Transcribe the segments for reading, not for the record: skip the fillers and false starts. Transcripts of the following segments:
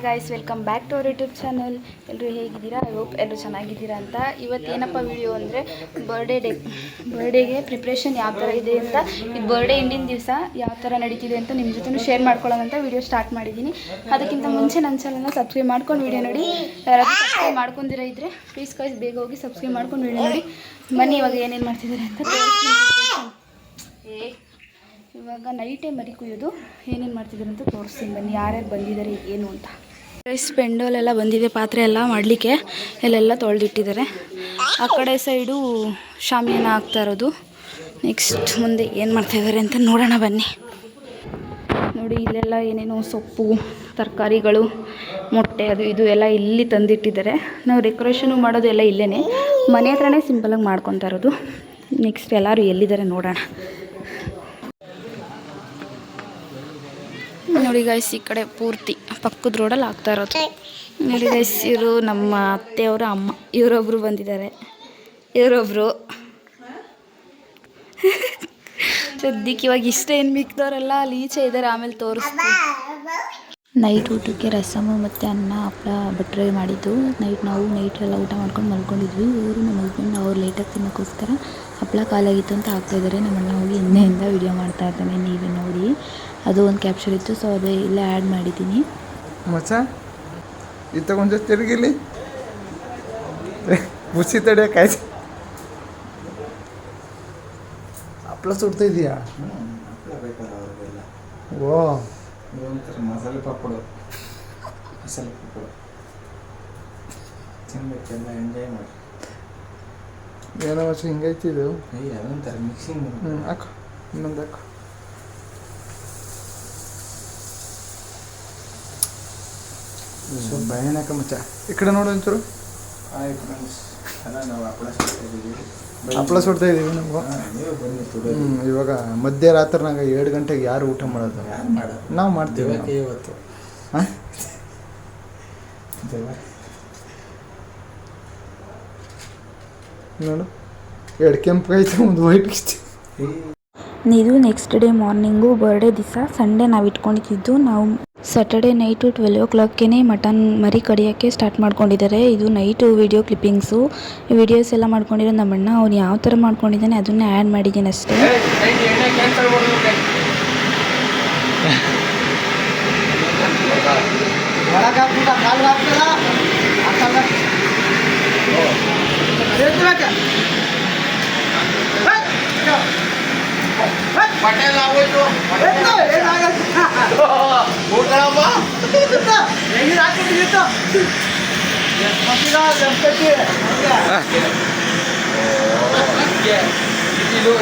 Guys welcome back to our YouTube channel. ಎಲ್ಲರೂ ಹೇಗಿದ್ದೀರಾ? I hope ಎಲ್ಲರೂ ಚೆನ್ನಾಗಿದ್ದೀರಾ ಅಂತ. ಇವತ್ತೇನಪ್ಪ ವಿಡಿಯೋ ಅಂದರೆ ಬರ್ಡೇಗೆ ಪ್ರಿಪ್ರೇಷನ್ ಯಾವ ಥರ ಇದೆ ಅಂತ, ಇದು ಬರ್ಡೇ ಹಿಂದಿನ ದಿವಸ ಯಾವ ಥರ ನಡೀತಿದೆ ಅಂತ ನಿಮ್ಮ ಜೊತೆ ಶೇರ್ ಮಾಡ್ಕೊಳ್ಳೋಂತ ವಿಡಿಯೋ ಸ್ಟಾರ್ಟ್ ಮಾಡಿದ್ದೀನಿ. ಅದಕ್ಕಿಂತ ಮುಂಚೆ ನನ್ನ ಚಾನಲ್ನ ಸಬ್ಸ್ಕ್ರೈಬ್ ಮಾಡ್ಕೊಂಡು ವಿಡಿಯೋ ನೋಡಿ. ಯಾರಾದರೂ ಸಬ್ಸ್ಕ್ರೈಬ್ ಮಾಡ್ಕೊಂಡಿರೋ ಇದ್ದರೆ ಪ್ಲೀಸ್ ಗೈಸ್ ಬೇಗ ಹೋಗಿ ಸಬ್ಸ್ಕ್ರೈಬ್ ಮಾಡ್ಕೊಂಡು ವಿಡಿಯೋ ನೋಡಿ. ಬನ್ನಿ ಇವಾಗ ಏನೇನು ಮಾಡ್ತಿದ್ದಾರೆ ಅಂತ ಇವಾಗ ನೈಟೇ ಮರಿ ಕುಯ್ಯೋದು, ಏನೇನು ಮಾಡ್ತಿದ್ದಾರೆ ಅಂತ ತೋರಿಸ್ತೀನಿ ಬನ್ನಿ. ಯಾರ್ಯಾರು ಬಂದಿದ್ದಾರೆ ಏನು ಅಂತ. ರೈಸ್ ಪೆಂಡೋಲೆಲ್ಲ ಬಂದಿದೆ, ಪಾತ್ರೆ ಎಲ್ಲ ಮಾಡಲಿಕ್ಕೆ ಇಲ್ಲೆಲ್ಲ ತೊಳೆದಿಟ್ಟಿದ್ದಾರೆ. ಆ ಕಡೆ ಸೈಡು ಶಾಮಿಯಾನ ಹಾಕ್ತಾ ಇರೋದು. ನೆಕ್ಸ್ಟ್ ಮುಂದೆ ಏನು ಮಾಡ್ತಾಯಿದ್ದಾರೆ ಅಂತ ನೋಡೋಣ ಬನ್ನಿ. ನೋಡಿ ಇಲ್ಲೆಲ್ಲ ಏನೇನೋ ಸೊಪ್ಪು, ತರಕಾರಿಗಳು, ಮೊಟ್ಟೆ ಅದು ಇದು ಎಲ್ಲ ಇಲ್ಲಿ ತಂದಿಟ್ಟಿದ್ದಾರೆ. ನಾವು ಡೆಕೋರೇಷನು ಮಾಡೋದು ಎಲ್ಲ ಇಲ್ಲೇ ಮನೆ ಹತ್ರನೇ ಸಿಂಪಲಾಗಿ ಮಾಡ್ಕೊತಾ ಇರೋದು. ನೆಕ್ಸ್ಟ್ ಎಲ್ಲರೂ ಎಲ್ಲಿದ್ದಾರೆ ನೋಡೋಣ. ನೋಡಿ ಗೈಸ್ ಈ ಕಡೆ ಪೂರ್ತಿ ಪಕ್ಕದ ರೋಡಲ್ಲಿ ಆಗ್ತಾ ಇರೋದು. ನೋಡಿ ಗೈಸ್ ಇವರು ನಮ್ಮ ಅತ್ತೆಯವರ ಅಮ್ಮ, ಇವರೊಬ್ಬರು ಬಂದಿದ್ದಾರೆ. ಇವರೊಬ್ಬರು ಸದ್ಯಕ್ಕೆ ಇವಾಗ ಇಷ್ಟ ಏನು ಮಿಕ್ದವರೆಲ್ಲ ಅಲ್ಲಿ ಈಚೆ ಇದ್ದಾರೆ, ಆಮೇಲೆ ತೋರಿಸ್ತೀನಿ. ನೈಟ್ ಊಟಕ್ಕೆ ರಸಮು ಮತ್ತು ಅನ್ನ ಹಪ್ಪಳ ಭಟ್ರೆ ಮಾಡಿದ್ದು. ನೈಟೆಲ್ಲ ಊಟ ಮಾಡ್ಕೊಂಡು ಮಲ್ಕೊಂಡಿದ್ವಿ. ಇವರು ನಮ್ಮ ಹಸ್ಬೆಂಡ್ ಅವ್ರು ಲೇಟಾಗಿ ತಿನ್ನೋಕ್ಕೋಸ್ಕರ ಹಪ್ಪಳ ಕಾಲಾಗಿತ್ತು ಅಂತ ಹಾಕ್ತಾಯಿದ್ದಾರೆ. ನಮ್ಮಣ್ಣ ಹೋಗಿ ಹಿಂದೆಯಿಂದ ವಿಡಿಯೋ ಮಾಡ್ತಾ ಇದ್ದಾನೆ, ನೀವೇ ನೋಡಿ. ಅದು ಒಂದು ಕ್ಯಾಪ್ಚರ್ ಇತ್ತು, ಸೊ ಅದೇ ಇಲ್ಲೇ ಆ್ಯಡ್ ಮಾಡಿದ್ದೀನಿ. ಮಚ್ಚ ಇದು ತಗೊಂಡು ತಿರುಗಿಲಿ ಮುಚ್ಚಿ ತಡಿಯೋಕಾಯ್ತು. ಹಪ್ಪಳ ಸುಡ್ತಾ ಇದೆಯಾ? ಓ ಮಸಾಲೆ ಪಾಪಡು ಚೆಂದ ಎಂಜಾಯ್ ಮಾಡಿ. ಏನೋ ಮಚ್ಚ ಹಿಂಗೈತಿದು. ಅದೊಂಥರ ಮಿಕ್ಸಿಂಗ್. ಹಾಕು ಇನ್ನೊಂದು ಹಾಕು. ಭಯಾನಕ ಮಚ್ಚ. ಈ ಕಡೆ ನೋಡು ಒಂಚೂರು. ಆಯ್ತು ಫ್ರೆಂಡ್ಸ್, ಅಲ್ಲ ನಾವು ಹಪ್ಪಳ ಸುಡ್ತಾ ಇದ್ದೀವಿ ನಾವು. ನೀವು ಬನ್ನಿ. ಇವಾಗ ಮಧ್ಯರಾತ್ರಿನಾಗ 7 ಗಂಟೆಗೆ ಯಾರು ಊಟ ಮಾಡೋದು? ಯಾರು ಮಾಡೋದು? ನಾವು ಮಾಡ್ತೀವಿ ಇವತ್ತು. ಹಾಂ ನೋಡು, 2 ಕೆಂಪು ಐತೆ, ಒಂದು ವೈಟ್ ಇಷ್ಟು. ಇದು ನೆಕ್ಸ್ಟ್ ಡೇ ಮಾರ್ನಿಂಗು, ಬರ್ಡೇ ದಿವಸ ಸಂಡೇ ನಾವು ಇಟ್ಕೊಂಡಿದ್ದು. ನಾವು ಸ್ಯಾಟರ್ಡೇ ನೈಟು 12 o'clockಗೆ ಮಟನ್ ಮರಿ ಕಡಿಯೋಕ್ಕೆ ಸ್ಟಾರ್ಟ್ ಮಾಡ್ಕೊಂಡಿದ್ದಾರೆ. ಇದು ನೈಟು ವಿಡಿಯೋ ಕ್ಲಿಪ್ಪಿಂಗ್ಸು. ವಿಡಿಯೋಸ್ ಎಲ್ಲ ಮಾಡ್ಕೊಂಡಿರೋ ನಮ್ಮಣ್ಣ. ಅವ್ನು ಯಾವ ಥರ ಮಾಡ್ಕೊಂಡಿದ್ದಾನೆ ಅದನ್ನೇ ಆ್ಯಡ್ ಮಾಡಿದ್ದೀನಿ ಅಷ್ಟೇ. ಪಟೇಲ್ ಆಗೋಯ್ತು.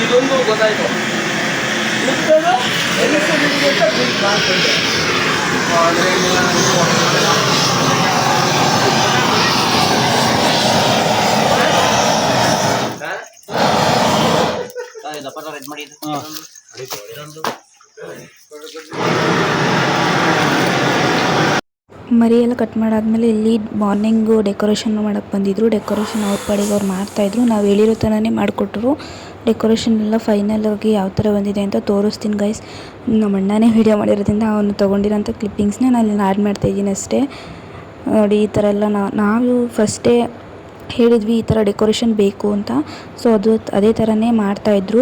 ಇದೊಂದು ಗೊತ್ತಾಯ್ತು. ರೆಡ್ ಮಾಡಿ ಮರಿ ಎಲ್ಲ ಕಟ್ ಮಾಡಾದ್ಮೇಲೆ ಇಲ್ಲಿ ಮಾರ್ನಿಂಗು ಡೆಕೋರೇಷನ್ ಮಾಡೋಕ್ಕೆ ಬಂದಿದ್ದರು. ಡೆಕೋರೇಷನ್ ಅವ್ರ ಪಾಡಿಗೆ ಅವ್ರು ಮಾಡ್ತಾಯಿದ್ರು. ನಾವು ಹೇಳಿರೋ ಥರನೇ ಮಾಡಿಕೊಟ್ರು. ಡೆಕೋರೇಷನ್ ಎಲ್ಲ ಫೈನಲ್ ಆಗಿ ಯಾವ ಥರ ಬಂದಿದೆ ಅಂತ ತೋರಿಸ್ತೀನಿ ಗೈಸ್. ನಮ್ಮ ಅಣ್ಣನೇ ವೀಡಿಯೋ ಮಾಡಿರೋದ್ರಿಂದ ಅವನು ತೊಗೊಂಡಿರೋಂಥ ಕ್ಲಿಪ್ಪಿಂಗ್ಸ್ನ ನಾನು ಇಲ್ಲಿ ಆ್ಯಡ್ ಮಾಡ್ತಾಯಿದ್ದೀನಿ ಅಷ್ಟೇ. ನೋಡಿ ಈ ಥರ ಎಲ್ಲ ನಾವು ಫಸ್ಟೇ ಹೇಳಿದ್ವಿ ಈ ಥರ ಡೆಕೋರೇಷನ್ ಬೇಕು ಅಂತ. ಸೊ ಅದೇ ಥರನೇ ಮಾಡ್ತಾಯಿದ್ರು.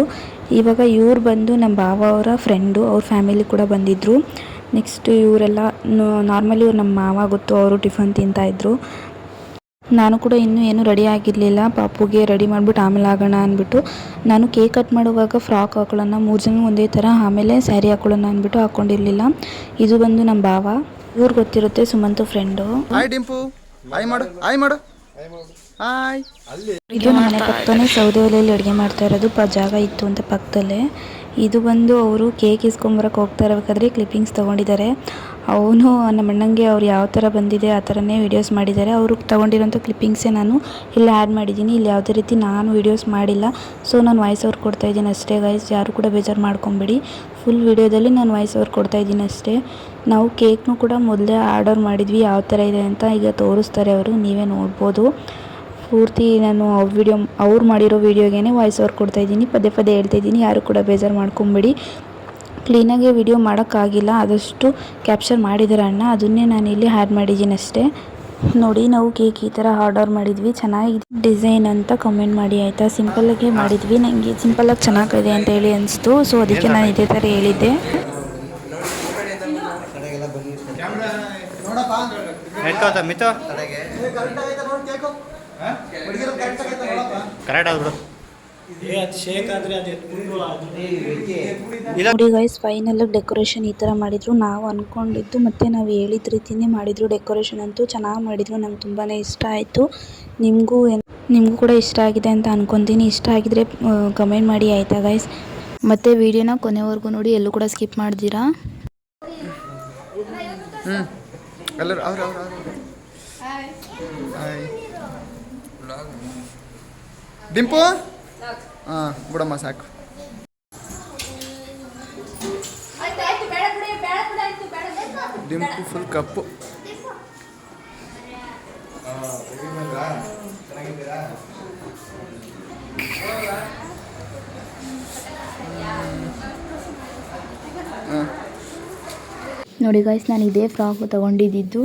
ಇವಾಗ ಇವ್ರು ಬಂದು ನಮ್ಮ ಭಾವ ಅವರ ಫ್ರೆಂಡು, ಅವ್ರ ಫ್ಯಾಮಿಲಿ ಕೂಡ ಬಂದಿದ್ದರು. ನೆಕ್ಸ್ಟ್ ಇವರೆಲ್ಲ ನಾರ್ಮಲಿ ಇವ್ರು ನಮ್ಮ ಮಾವ ಗೊತ್ತು, ಅವರು ಟಿಫನ್ ತಿಂತಾಯಿದ್ರು. ನಾನು ಕೂಡ ಇನ್ನೂ ಏನೂ ರೆಡಿ ಆಗಿರಲಿಲ್ಲ. ಪಾಪುಗೆ ರೆಡಿ ಮಾಡಿಬಿಟ್ಟು ಆಮೇಲೆ ಆಗೋಣ ಅಂದ್ಬಿಟ್ಟು ನಾನು ಕೇಕ್ ಕಟ್ ಮಾಡುವಾಗ ಫ್ರಾಕ್ ಹಾಕೊಳ್ಳೋಣ, 3 ಜನ ಒಂದೇ ಥರ, ಆಮೇಲೆ ಸ್ಯಾರಿ ಹಾಕೊಳ್ಳೋಣ ಅಂದ್ಬಿಟ್ಟು ಹಾಕ್ಕೊಂಡಿರಲಿಲ್ಲ. ಇದು ಬಂದು ನಮ್ಮ ಭಾವ, ಇವ್ರು ಗೊತ್ತಿರುತ್ತೆ Sumantu friend. Hi Dimpu, hi ಮಾಡು, ಹಾಯ್ ಮಾಡು, ಹಾಯ್. ಇದು ಮನೆ ಪಕ್ಕನೇ ಸೌದೆ ಒಲೆಯಲ್ಲಿ ಅಡುಗೆ ಮಾಡ್ತಾ ಇರೋದು. ಜಾಗ ಇತ್ತು ಅಂತ ಪಕ್ಕದಲ್ಲೇ. ಇದು ಬಂದು ಅವರು ಕೇಕ್ ಇಸ್ಕೊಂಬರಕ್ಕೆ ಹೋಗ್ತಾ ಇರಬೇಕಾದ್ರೆ ಕ್ಲಿಪ್ಪಿಂಗ್ಸ್ ತೊಗೊಂಡಿದ್ದಾರೆ. ಅವನು ನಮ್ಮ ಅಣ್ಣಂಗೆ ಅವ್ರು ಯಾವ ಥರ ಬಂದಿದೆ ಆ ಥರನೇ ವೀಡಿಯೋಸ್ ಮಾಡಿದ್ದಾರೆ. ಅವರು ತೊಗೊಂಡಿರೋಂಥ ಕ್ಲಿಪ್ಪಿಂಗ್ಸೇ ನಾನು ಇಲ್ಲಿ ಆ್ಯಡ್ ಮಾಡಿದ್ದೀನಿ. ಇಲ್ಲಿ ಯಾವುದೇ ರೀತಿ ನಾನು ವೀಡಿಯೋಸ್ ಮಾಡಿಲ್ಲ, ಸೊ ನಾನು ವಾಯ್ಸ್ ಓವರ್ ಕೊಡ್ತಾಯಿದ್ದೀನಿ ಅಷ್ಟೇ ಗೈಸ್. ಯಾರು ಕೂಡ ಬೇಜಾರು ಮಾಡ್ಕೊಬೇಡಿ. ಫುಲ್ ವೀಡಿಯೋದಲ್ಲಿ ನಾನು ವಾಯ್ಸ್ ಓವರ್ ಕೊಡ್ತಾಯಿದ್ದೀನಿ ಅಷ್ಟೇ. ನಾವು ಕೇಕ್ನೂ ಕೂಡ ಮೊದಲೇ ಆರ್ಡರ್ ಮಾಡಿದ್ವಿ, ಯಾವ ಥರ ಇದೆ ಅಂತ ಈಗ ತೋರಿಸ್ತಾರೆ ಅವರು, ನೀವೇ ನೋಡ್ಬೋದು. ಪೂರ್ತಿ ನಾನು ಅವ್ರು ಮಾಡಿರೋ ವೀಡಿಯೋಗೇ ವಾಯ್ಸ್ ಓವರ್ ಕೊಡ್ತಾಯಿದ್ದೀನಿ. ಪದೇ ಹೇಳ್ತಾಯಿದ್ದೀನಿ, ಯಾರು ಕೂಡ ಬೇಜಾರು ಮಾಡ್ಕೊಬೇಡಿ. ಕ್ಲೀನಾಗಿ ವಿಡಿಯೋ ಮಾಡೋಕ್ಕಾಗಿಲ್ಲ, ಆದಷ್ಟು ಕ್ಯಾಪ್ಚರ್ ಮಾಡಿದ್ದಾರೆ ಅಣ್ಣ, ಅದನ್ನೇ ನಾನು ಇಲ್ಲಿ ಆ್ಯಡ್ ಮಾಡಿದ್ದೀನಿ ಅಷ್ಟೇ. ನೋಡಿ ನಾವು ಕೇಕ್ ಈ ಥರ ಆರ್ಡರ್ ಮಾಡಿದ್ವಿ, ಚೆನ್ನಾಗಿದೆ ಡಿಸೈನ್ ಅಂತ ಕಮೆಂಟ್ ಮಾಡಿ ಆಯಿತಾ. ಸಿಂಪಲ್ಲಾಗಿ ಮಾಡಿದ್ವಿ, ನನಗೆ ಸಿಂಪಲ್ಲಾಗಿ ಚೆನ್ನಾಗಿದೆ ಅಂತ ಹೇಳಿ ಅನಿಸ್ತು, ಸೊ ಅದಕ್ಕೆ ನಾನು ಇದೇ ಥರ ಹೇಳಿದ್ದೆ. ನೋಡಿ ಗೈಸ್, ಫೈನಲ್ ಡೆಕೋರೇಷನ್ ಈ ಥರ ಮಾಡಿದ್ರು. ನಾವು ಅಂದ್ಕೊಂಡಿದ್ದು ಮತ್ತು ನಾವು ಹೇಳಿದ ರೀತಿಯೇ ಮಾಡಿದರು. ಡೆಕೋರೇಷನ್ ಅಂತೂ ಚೆನ್ನಾಗಿ ಮಾಡಿದರು, ನಂಗೆ ತುಂಬಾ ಇಷ್ಟ ಆಯಿತು. ನಿಮಗೂ ಕೂಡ ಇಷ್ಟ ಆಗಿದೆ ಅಂತ ಅಂದ್ಕೊತೀನಿ. ಇಷ್ಟ ಆಗಿದ್ರೆ ಕಮೆಂಟ್ ಮಾಡಿ ಆಯಿತಾ ಗೈಸ್. ಮತ್ತು ವಿಡಿಯೋನ ಕೊನೆವರೆಗೂ ನೋಡಿ, ಎಲ್ಲೂ ಕೂಡ ಸ್ಕಿಪ್ ಮಾಡ್ತೀರಾ. ಎಲ್ಲರೂ ಅವ್ರು ಡಿಂಪು ಹಾಂ ಬಿಡಮ್ಮ ಸಾಕು. ಡಿಂಪು ಫುಲ್ ಕಪ್ಪು. ನೋಡಿ ಗೈಸ್, ನಾನು ಇದೇ ಫ್ರಾಕ್ ತೊಗೊಂಡಿದ್ದು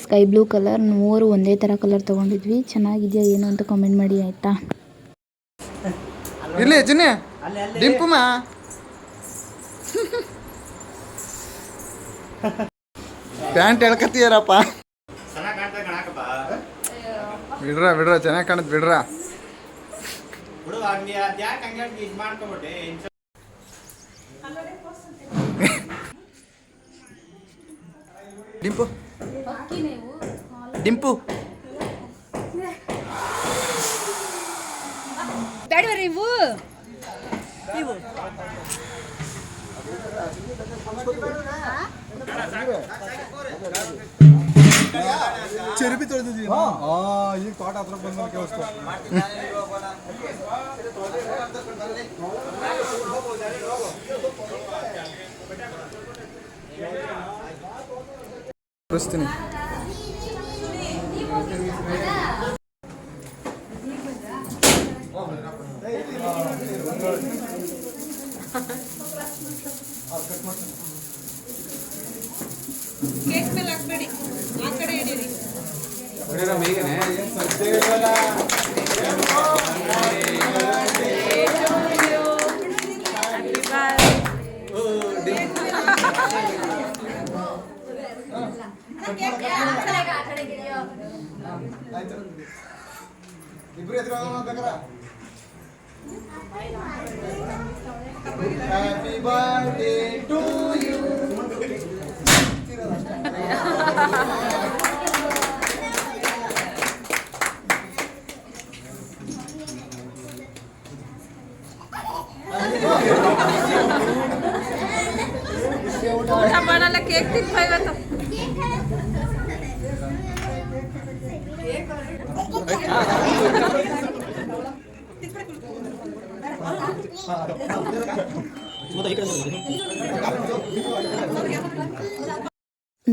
ಸ್ಕೈ ಬ್ಲೂ ಕಲರ್. 3 ಒಂದೇ ಥರ ಕಲರ್ ತೊಗೊಂಡಿದ್ವಿ. ಚೆನ್ನಾಗಿದೆಯಾ ಏನು ಅಂತ ಕಮೆಂಟ್ ಮಾಡಿ ಆಯಿತಾ. ಇಲ್ಲಿ ಚಿನ್ನಿ ಡಿಂಪುಮ್ಮ ಪ್ಯಾಂಟ್ ಎಳ್ಕತ್ತೀಯಾರಪ್ಪ. ಬಿಡ್ರ ಚೆನ್ನಾಗಿ ಕಾಣುತ್ತೆ ಬಿಡ್ರ. ಡಿಂಪು ಡಿಂಪು ಬೇಡವರಿ ಇವು ಚೆರುಬಿ ತೊಳೆದಿದ್ದೀವಿ. ಈಗ ತೋಟ ಹತ್ರ ಬಂದ ಕೆಲಸ ತೋರಿಸ್ತೀನಿ. ಕೇಕ್ ಮೇಲೆ ಹಾಕ್ಬೇಡಿ, ಆ ಕಡೆ ಹಿಡೀರಿ. Happy birthday to you. ಊಟ ಮಾಡಲ್ಲ, ಕೇಕ್ ತಿನ್ಕೊ ಇವತ್ತು.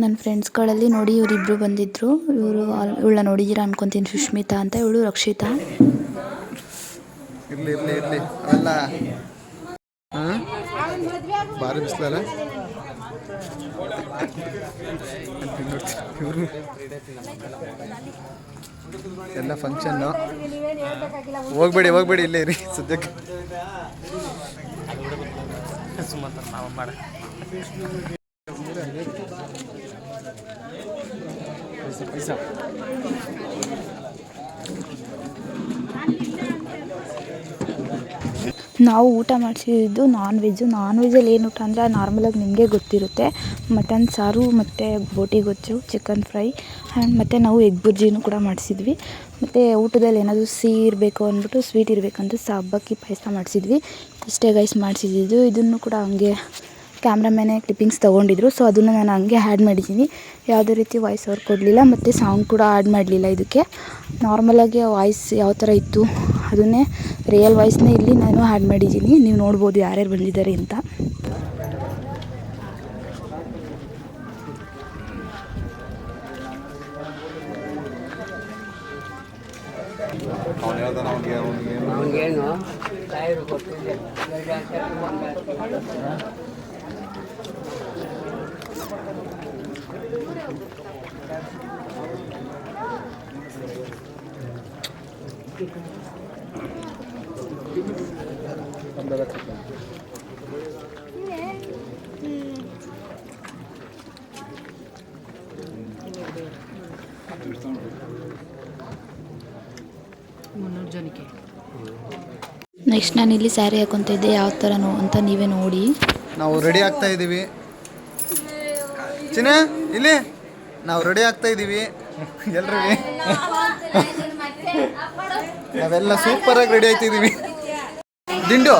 ನನ್ನ ಫ್ರೆಂಡ್ಸ್ಗಳಲ್ಲಿ ನೋಡಿ ಇವರಿಬ್ಬರು ಬಂದಿದ್ದರು. ಇವಳನ್ನ ನೋಡಿದ್ದೀರಾ ಅನ್ಕೊತೀನಿ, ಸುಷ್ಮಿತಾ ಅಂತ. ಇವಳು ರಕ್ಷಿತಾ. ಇರ್ಲಿ ಅಲ್ಲ ಭಾರಿ ಬಿಸಿಲಲ್ಲ. ಇವರು ಎಲ್ಲ ಫಂಕ್ಷನ್ನು. ಹೋಗ್ಬೇಡಿ ಇಲ್ಲೇ ಇರಿ ಸದ್ಯಕ್ಕೆ. ಪೈಸಾ ನಾವು ಊಟ ಮಾಡಿಸಿದ್ದು ನಾನ್ ವೆಜ್ಜಲ್ಲಿ ಏನು ಊಟ ಅಂದರೆ ನಾರ್ಮಲಾಗಿ ನಿಮಗೆ ಗೊತ್ತಿರುತ್ತೆ. ಮಟನ್ ಸಾರು ಮತ್ತು ಬೋಟಿ ಗೊಜ್ಜು, ಚಿಕನ್ ಫ್ರೈ ಮತ್ತು ನಾವು ಎಗ್ ಬುರ್ಜಿನೂ ಕೂಡ ಮಾಡಿಸಿದ್ವಿ. ಮತ್ತು ಊಟದಲ್ಲಿ ಏನಾದರೂ ಸಿಹಿ ಇರಬೇಕು ಅಂದ್ಬಿಟ್ಟು, ಸ್ವೀಟ್ ಇರಬೇಕಂತ ಸಬ್ಬಕ್ಕಿ ಪಾಯಸ ಮಾಡಿಸಿದ್ವಿ. ಇಷ್ಟೇ ಗೈಸ್ ಮಾಡಿಸಿದ್ದು. ಇದನ್ನು ಕೂಡ ಹಂಗೆ ಕ್ಯಾಮ್ರಾಮ್ಯಾನೇ ಕ್ಲಿಪ್ಪಿಂಗ್ಸ್ ತೊಗೊಂಡಿದ್ರು, ಸೊ ಅದನ್ನು ನಾನು ಹಂಗೆ ಆ್ಯಡ್ ಮಾಡಿದ್ದೀನಿ. ಯಾವುದೇ ರೀತಿ ವಾಯ್ಸ್ ಓವರ್ ಕೊಡಲಿಲ್ಲ ಮತ್ತು ಸಾಂಗ್ ಕೂಡ ಆ್ಯಡ್ ಮಾಡಲಿಲ್ಲ. ಇದಕ್ಕೆ ನಾರ್ಮಲಾಗಿ ವಾಯ್ಸ್ ಯಾವ ಥರ ಇತ್ತು ಅದನ್ನೇ ರಿಯಲ್ ವಾಯ್ಸ್ನೇ ಇಲ್ಲಿ ನಾನು ಆ್ಯಡ್ ಮಾಡಿದ್ದೀನಿ. ನೀವು ನೋಡ್ಬೋದು ಯಾರ್ಯಾರು ಬಂದಿದ್ದಾರೆ ಅಂತ. ನೆಕ್ಸ್ಟ್ ನಾನು ಇಲ್ಲಿ ಸ್ಯಾರಿ ಹಾಕೊತ ಇದ್ದೆ ಯಾವ ಥರ ಅಂತ ನೀವೇ ನೋಡಿ. ನಾವು ರೆಡಿ ಆಗ್ತಾ ಇದ್ದೀವಿ. ಚಿನ್ನ ಇಲ್ಲಿ ನಾವು ರೆಡಿ ಆಗ್ತಾ ಇದ್ದೀವಿ ಎಲ್ರೂ. ನಾವೆಲ್ಲ ಸೂಪರಾಗಿ ರೆಡಿ ಆಯ್ತಿದ್ದೀವಿ. ದಿಂಡು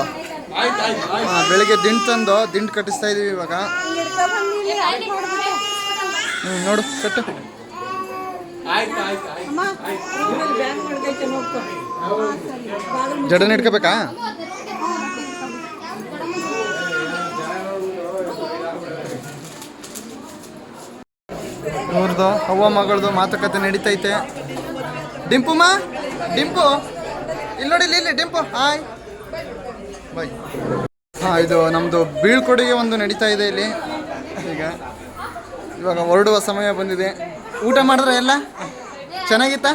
ಬೆಳಿಗ್ಗೆ ದಿಂಡು ತಂದು ದಿಂಡು ಕಟ್ಟಿಸ್ತಾ ಇದ್ದೀವಿ ಇವಾಗ. ನೋಡು ಕಟ್ಟು. ಜಡನ್ ಇಟ್ಕೋಬೇಕಾ? ಇವ್ರದ್ದು ಅವ್ವ ಮಗಳದು ಮಾತುಕತೆ ನಡೀತೈತೆ. ಡಿಂಪುಮ್ಮ ಡಿಂಪು ಇಲ್ಲಿ ನೋಡಿ, ಇಲ್ಲಿ ಡಿಂಪು ಹಾಯ್ ಬಾಯ್. ಹಾಂ, ಇದು ನಮ್ಮದು ಬೀಳ್ಕೊಡುಗೆ ಒಂದು ನಡೀತಾ ಇದೆ ಇಲ್ಲಿ. ಇವಾಗ ಹೊರಡುವ ಸಮಯ ಬಂದಿದೆ. ಊಟ ಮಾಡಿದ್ರೆ ಎಲ್ಲ ಚೆನ್ನಾಗಿತ್ತಾ?